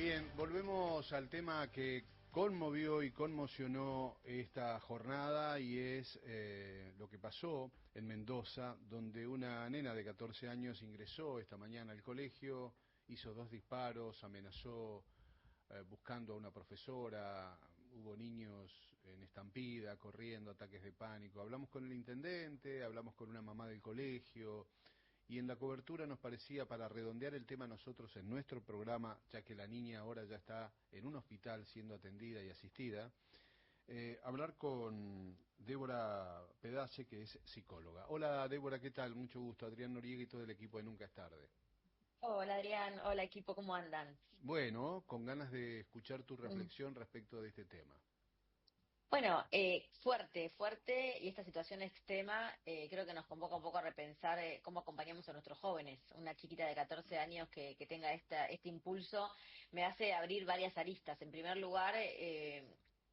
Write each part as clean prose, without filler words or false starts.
Bien, volvemos al tema que conmovió y conmocionó esta jornada y es lo que pasó en Mendoza, donde una nena de 14 años ingresó esta mañana al colegio, hizo 2 disparos, amenazó buscando a una profesora, hubo niños en estampida, corriendo, ataques de pánico. Hablamos con el intendente, hablamos con una mamá del colegio. Y en la cobertura nos parecía, para redondear el tema nosotros en nuestro programa, ya que la niña ahora ya está en un hospital siendo atendida y asistida, hablar con Débora Pedace, que es psicóloga. Hola Débora, ¿qué tal? Mucho gusto. Adrián Noriega y todo el equipo de Nunca es Tarde. Hola Adrián, hola equipo, ¿cómo andan? Bueno, con ganas de escuchar tu Mm. reflexión respecto de este tema. Bueno, fuerte, y esta situación extrema creo que nos convoca un poco a repensar cómo acompañamos a nuestros jóvenes. Una chiquita de 14 años que tenga este impulso me hace abrir varias aristas. En primer lugar,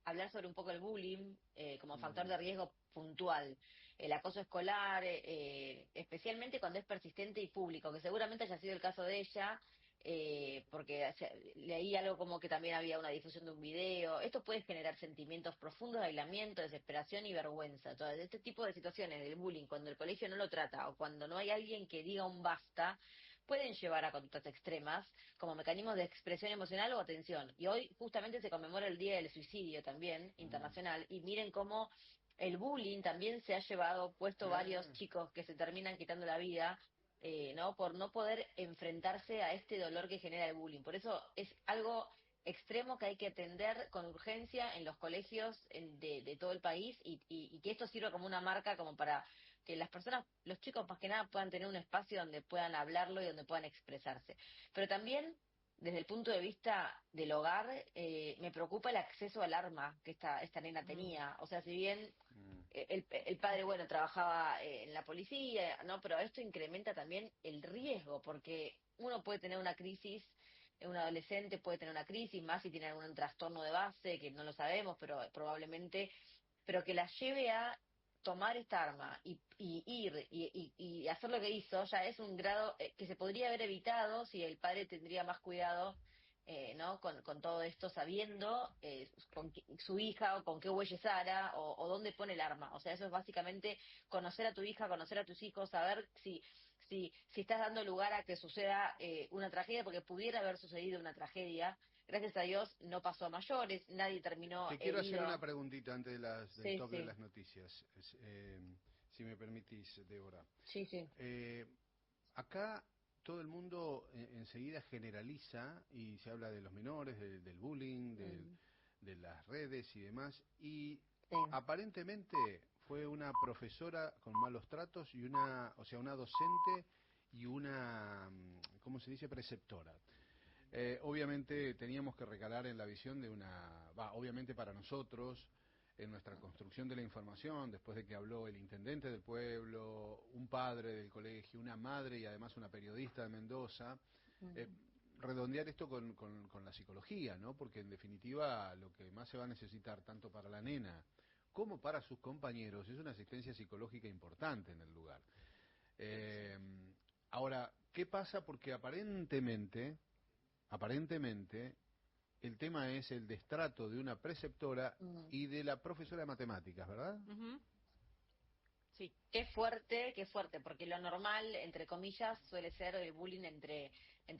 hablar sobre un poco el bullying como factor de Mm, riesgo puntual, el acoso escolar, especialmente cuando es persistente y público, que seguramente haya sido el caso de ella porque leí algo como que también había una difusión de un video. Esto puede generar sentimientos profundos de aislamiento, desesperación y vergüenza. Todo este tipo de situaciones del bullying, cuando el colegio no lo trata o cuando no hay alguien que diga un basta, pueden llevar a conductas extremas como mecanismos de expresión emocional o atención. Y hoy justamente se conmemora el Día del Suicidio también, mm. internacional, y miren cómo el bullying también se ha llevado puesto varios Eh, chicos que se terminan quitando la vida ¿no? Por no poder enfrentarse a este dolor que genera el bullying. Por eso es algo extremo que hay que atender con urgencia en los colegios de todo el país y que esto sirva como una marca como para que las personas, los chicos más que nada puedan tener un espacio donde puedan hablarlo y donde puedan expresarse. Pero también desde el punto de vista del hogar, me preocupa el acceso al arma que esta nena tenía. O sea, si bien mm. el padre, bueno, trabajaba en la policía, ¿no? Pero esto incrementa también el riesgo, porque uno puede tener una crisis, un adolescente puede tener una crisis, más si tiene algún trastorno de base, que no lo sabemos, pero probablemente, pero que la lleve a tomar esta arma y ir y hacer lo que hizo, ya es un grado que se podría haber evitado si el padre tendría más cuidado ¿no? Con todo esto, sabiendo su hija o con qué huelle Sara o dónde pone el arma. O sea, eso es básicamente conocer a tu hija, conocer a tus hijos, saber si estás dando lugar a que suceda una tragedia, porque pudiera haber sucedido una tragedia. Gracias a Dios no pasó a mayores, nadie terminó Te quiero hacer una herido. preguntita antes del Sí, top de las sí, noticias, si me permitís, Débora. sí, sí. Eh, Acá todo el mundo enseguida generaliza y se habla de los menores, del bullying, Mm, de las redes y demás, y sí. aparentemente fue una profesora con malos tratos y o sea, una docente y una, ¿cómo se dice?, preceptora. Obviamente teníamos que recalar en la visión de obviamente para nosotros, en nuestra construcción de la información, después de que habló el intendente del pueblo, un padre del colegio, una madre y además una periodista de Mendoza, eh, Mm, redondear esto con la psicología, ¿no? Porque en definitiva lo que más se va a necesitar, tanto para la nena como para sus compañeros, es una asistencia psicológica importante en el lugar. sí. Eh, Ahora, ¿qué pasa? Porque aparentemente, el tema es el destrato de una preceptora Mm. y de la profesora de matemáticas, ¿verdad? Ujú. Sí, qué fuerte, porque lo normal, entre comillas, suele ser el bullying entre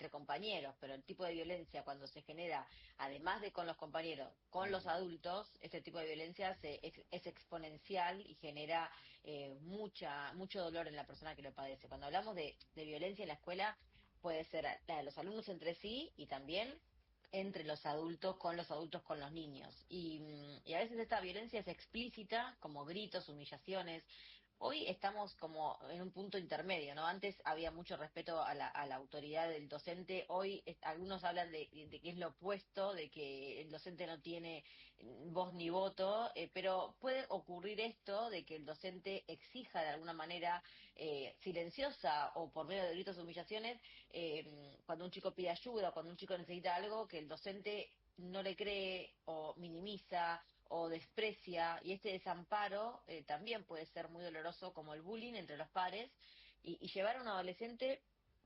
compañeros, pero el tipo de violencia cuando se genera, además de con los compañeros, con los Mm, adultos, este tipo de violencia es exponencial y genera mucho dolor en la persona que lo padece. Cuando hablamos de violencia en la escuela, puede ser la de los alumnos entre sí y también entre los adultos, con los niños. Y a veces esta violencia es explícita, como gritos, humillaciones. Hoy estamos como en un punto intermedio, ¿no? Antes había mucho respeto a la autoridad del docente, hoy algunos hablan de que es lo opuesto, de que el docente no tiene voz ni voto, pero puede ocurrir esto de que el docente exija de alguna manera silenciosa o por medio de gritos o humillaciones, cuando un chico pide ayuda o cuando un chico necesita algo, que el docente no le cree o minimiza o desprecia, y este desamparo también puede ser muy doloroso como el bullying entre los pares y llevar a un adolescente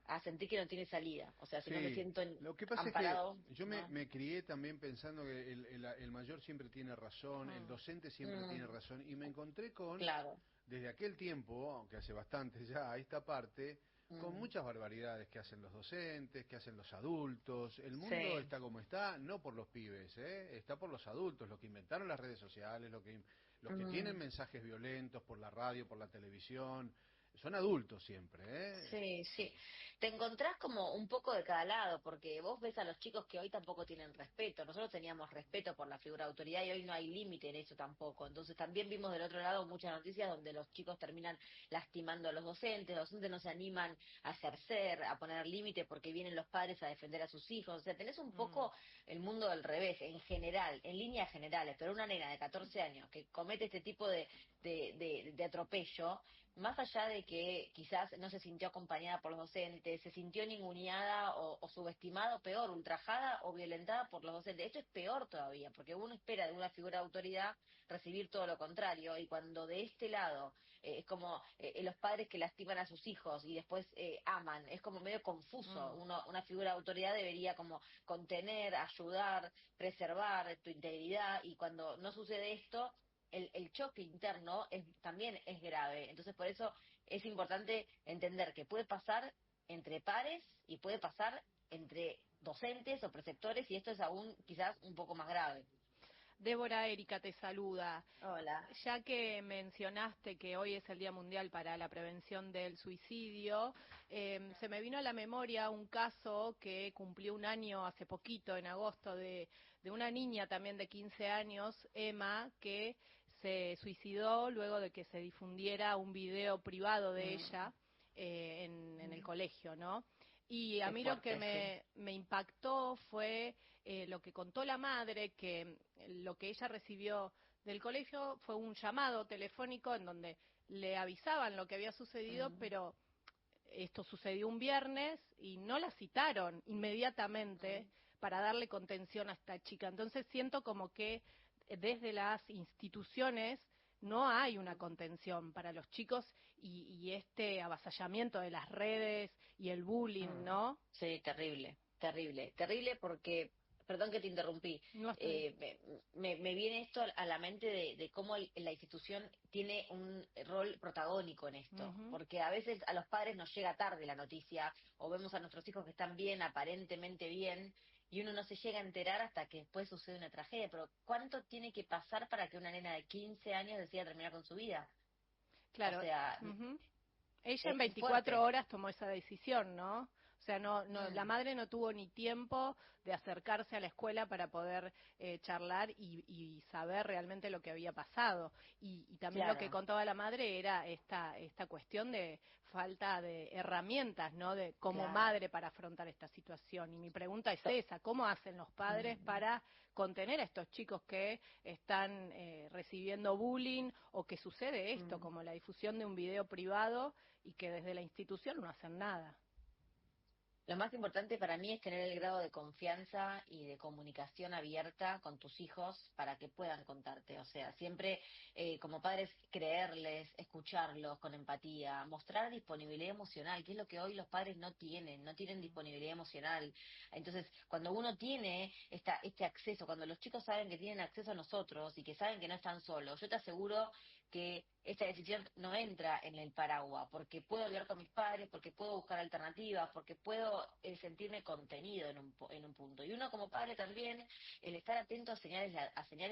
a sentir que no tiene salida. O sea, si no me Sí, siento lo que pasa es que amparado, yo me, ¿no? me crié también pensando que el mayor siempre tiene razón, el Mm, docente siempre tiene Mm, razón, y me encontré con, claro. desde aquel tiempo, aunque hace bastante ya, a esta parte, con Mm, muchas barbaridades que hacen los docentes, que hacen los adultos. El mundo sí. está como está, no por los pibes, ¿eh? Está por los adultos, los que inventaron las redes sociales, los que tienen Mm. mensajes violentos por la radio, por la televisión. Son adultos siempre, ¿eh? Sí, sí. Te encontrás como un poco de cada lado, porque vos ves a los chicos que hoy tampoco tienen respeto. Nosotros teníamos respeto por la figura de autoridad y hoy no hay límite en eso tampoco. Entonces también vimos del otro lado muchas noticias donde los chicos terminan lastimando a los docentes no se animan a ejercer, a poner límite porque vienen los padres a defender a sus hijos. O sea, tenés un mm. poco el mundo del revés, en general, en líneas generales, pero una nena de 14 años que comete este tipo de atropello, más allá de que quizás no se sintió acompañada por los docentes, se sintió ninguneada o subestimada, o peor, ultrajada o violentada por los docentes. Esto es peor todavía, porque uno espera de una figura de autoridad recibir todo lo contrario, y cuando de este lado es como los padres que lastiman a sus hijos y después aman, es como medio confuso. Mm. Una figura de autoridad debería como contener, ayudar, preservar tu integridad, y cuando no sucede esto, el choque interno también es grave. Entonces, por eso es importante entender que puede pasar entre pares y puede pasar entre docentes o preceptores, y esto es aún quizás un poco más grave. Débora, Erika te saluda. Hola. Ya que mencionaste que hoy es el Día Mundial para la Prevención del Suicidio, se me vino a la memoria un caso que cumplió un año hace poquito, en agosto, de una niña también de 15 años, Emma, que se suicidó luego de que se difundiera un video privado de Mm, ella en el mm, colegio, ¿no? Y a qué mí lo que fuerte, sí. me impactó fue lo que contó la madre, que lo que ella recibió del colegio fue un llamado telefónico en donde le avisaban lo que había sucedido, Mm, pero esto sucedió un viernes y no la citaron inmediatamente mm, para darle contención a esta chica. Entonces siento como que desde las instituciones no hay una mm. contención para los chicos y este avasallamiento de las redes y el bullying, Mm. ¿no? Sí, terrible, terrible, terrible porque, perdón que te interrumpí, No está bien. me viene esto a la mente de cómo la institución tiene un rol protagónico en esto, Ujú. porque a veces a los padres nos llega tarde la noticia, o vemos a nuestros hijos que están bien, aparentemente bien, y uno no se llega a enterar hasta que después sucede una tragedia. Pero ¿cuánto tiene que pasar para que una nena de 15 años decida terminar con su vida? O Claro. sea, Ujú. Ella en es 24 fuerte. horas tomó esa decisión, ¿no? O sea, la Mm, madre no tuvo ni tiempo de acercarse a la escuela para poder charlar y saber realmente lo que había pasado. Y también lo que claro. contaba la madre era esta cuestión de falta de herramientas, ¿no? De como Claro. madre para afrontar esta situación. Y mi pregunta es esa, ¿cómo hacen los padres Mm. para contener a estos chicos que están recibiendo bullying o que sucede esto, Mm. como la difusión de un video privado y que desde la institución no hacen nada? Lo más importante para mí es tener el grado de confianza y de comunicación abierta con tus hijos para que puedan contarte. O sea, siempre como padres creerles, escucharlos con empatía, mostrar disponibilidad emocional, que es lo que hoy los padres no tienen disponibilidad emocional. Entonces, cuando uno tiene este acceso, cuando los chicos saben que tienen acceso a nosotros y que saben que no están solos, yo te aseguro que esta decisión no entra en el paraguas, porque puedo hablar con mis padres, porque puedo buscar alternativas, porque puedo sentirme contenido en un punto. Y uno como padre también, el estar atento a señales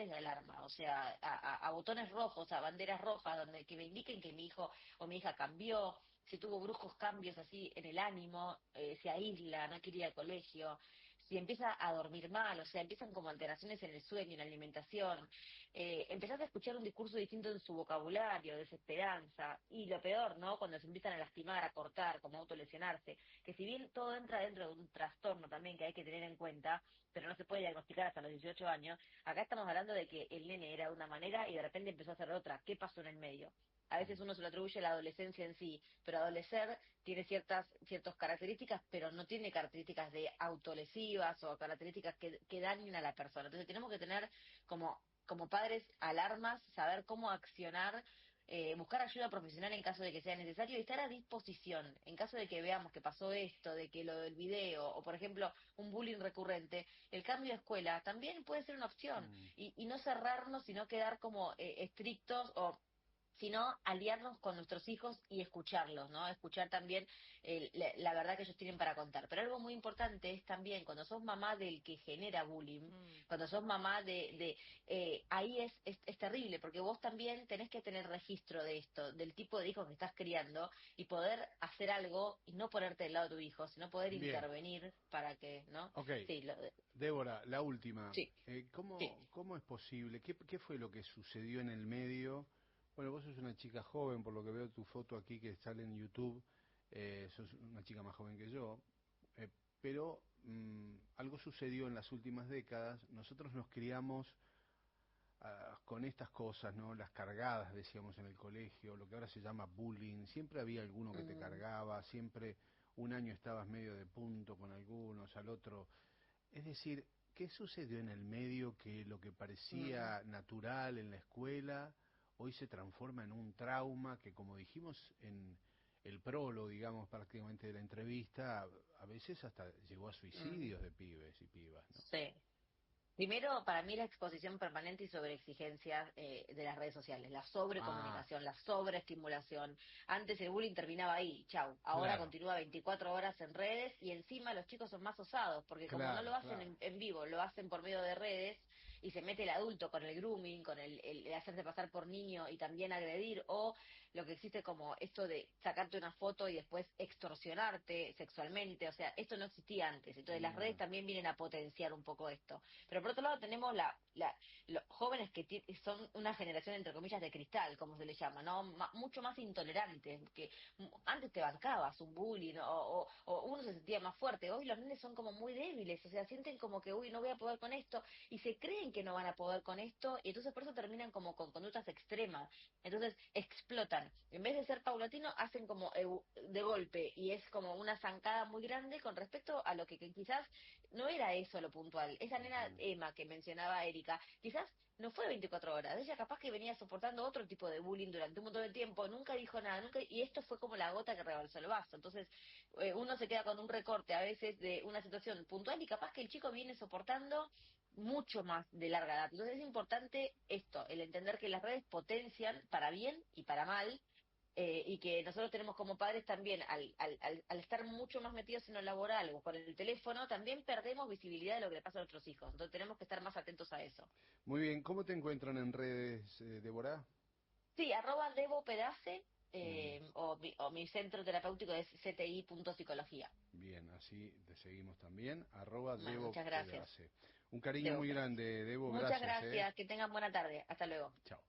de alarma, o sea, a botones rojos, a banderas rojas, donde que me indiquen que mi hijo o mi hija cambió, si tuvo bruscos cambios así en el ánimo, se aísla, no quiere ir al colegio, si empieza a dormir mal, o sea, empiezan como alteraciones en el sueño, en la alimentación, empezás a escuchar un discurso distinto en su vocabulario, desesperanza, y lo peor, ¿no? Cuando se empiezan a lastimar, a cortar, como autolesionarse, que si bien todo entra dentro de un trastorno también que hay que tener en cuenta, pero no se puede diagnosticar hasta los 18 años, acá estamos hablando de que el nene era de una manera y de repente empezó a hacer otra. ¿Qué pasó en el medio? A veces uno se lo atribuye a la adolescencia en sí, pero adolecer tiene ciertas características, pero no tiene características de autolesivas o características que dañen a la persona. Entonces tenemos que tener como padres alarmas, saber cómo accionar buscar ayuda profesional en caso de que sea necesario y estar a disposición en caso de que veamos que pasó esto, de que lo del video o por ejemplo un bullying recurrente, el cambio de escuela también puede ser una opción y no cerrarnos, sino quedar como estrictos o sino aliarnos con nuestros hijos y escucharlos, ¿no? Escuchar también la verdad que ellos tienen para contar. Pero algo muy importante es también cuando sos mamá del que genera bullying, cuando sos mamá ahí es terrible, porque vos también tenés que tener registro de esto, del tipo de hijos que estás criando y poder hacer algo y no ponerte del lado de tu hijo, sino poder Bien, intervenir para que, ¿no? ok. Sí, Débora, la última. sí, sí. ¿Cómo es posible? ¿Qué fue lo que sucedió en el medio? Bueno, vos sos una chica joven, por lo que veo tu foto aquí que sale en YouTube, sos una chica más joven que yo, pero algo sucedió en las últimas décadas. Nosotros nos criamos con estas cosas, ¿no? Las cargadas, decíamos en el colegio, lo que ahora se llama bullying. Siempre había alguno que te Mm, cargaba, siempre un año estabas medio de punto con algunos, al otro. Es decir, ¿qué sucedió en el medio que lo que mm. parecía natural en la escuela hoy se transforma en un trauma que, como dijimos en el prólogo, digamos, prácticamente de la entrevista, a veces hasta llegó a Mm, suicidios de pibes y pibas, ¿no? sí. Primero, para mí la exposición permanente y sobreexigencia de las redes sociales, la Ah, sobrecomunicación, la sobreestimulación. Antes el bullying terminaba ahí, chau. Ahora claro, continúa 24 horas en redes y encima los chicos son más osados, porque como no lo claro, hacen claro. en vivo, lo hacen por medio de redes y se mete el adulto con el grooming, con el hacerse pasar por niño y también agredir, o lo que existe como esto de sacarte una foto y después extorsionarte sexualmente, o sea, esto no existía antes. Entonces las redes No, también vienen a potenciar un poco esto. Pero por otro lado tenemos los jóvenes que son una generación, entre comillas, de cristal, como se le llama, ¿no? Mucho más intolerantes, que antes te bancabas un bullying o uno se sentía más fuerte. Hoy los nenes son como muy débiles, o sea, sienten como que, uy, no voy a poder con esto, y se creen que no van a poder con esto, y entonces por eso terminan como con conductas extremas. Entonces explotan. En vez de ser paulatino, hacen como de golpe, y es como una zancada muy grande con respecto a lo que quizás no era eso lo puntual. Esa nena ujú. Emma que mencionaba Erika, quizás no fue 24 horas. Ella capaz que venía soportando otro tipo de bullying durante un montón de tiempo, nunca dijo nada, nunca, y esto fue como la gota que rebalsó el vaso. Entonces, uno se queda con un recorte a veces de una situación puntual y capaz que el chico viene soportando mucho más de larga edad. Entonces es importante esto, el entender que las redes potencian para bien y para mal, y que nosotros tenemos como padres también, al estar mucho más metidos en lo laboral o con el teléfono, también perdemos visibilidad de lo que le pasa a nuestros hijos. Entonces tenemos que estar más atentos a eso. Muy bien, ¿cómo te encuentran en redes, Débora? Sí, @ Pedace, Mm, o mi centro terapéutico es cti.psicología. bien, así te seguimos también, Bueno, @Debo muchas gracias. Pedace. Un cariño Debo muy Pedace. grande, Debo, Muchas gracias, gracias, que tengan buena tarde. Hasta luego. Chao.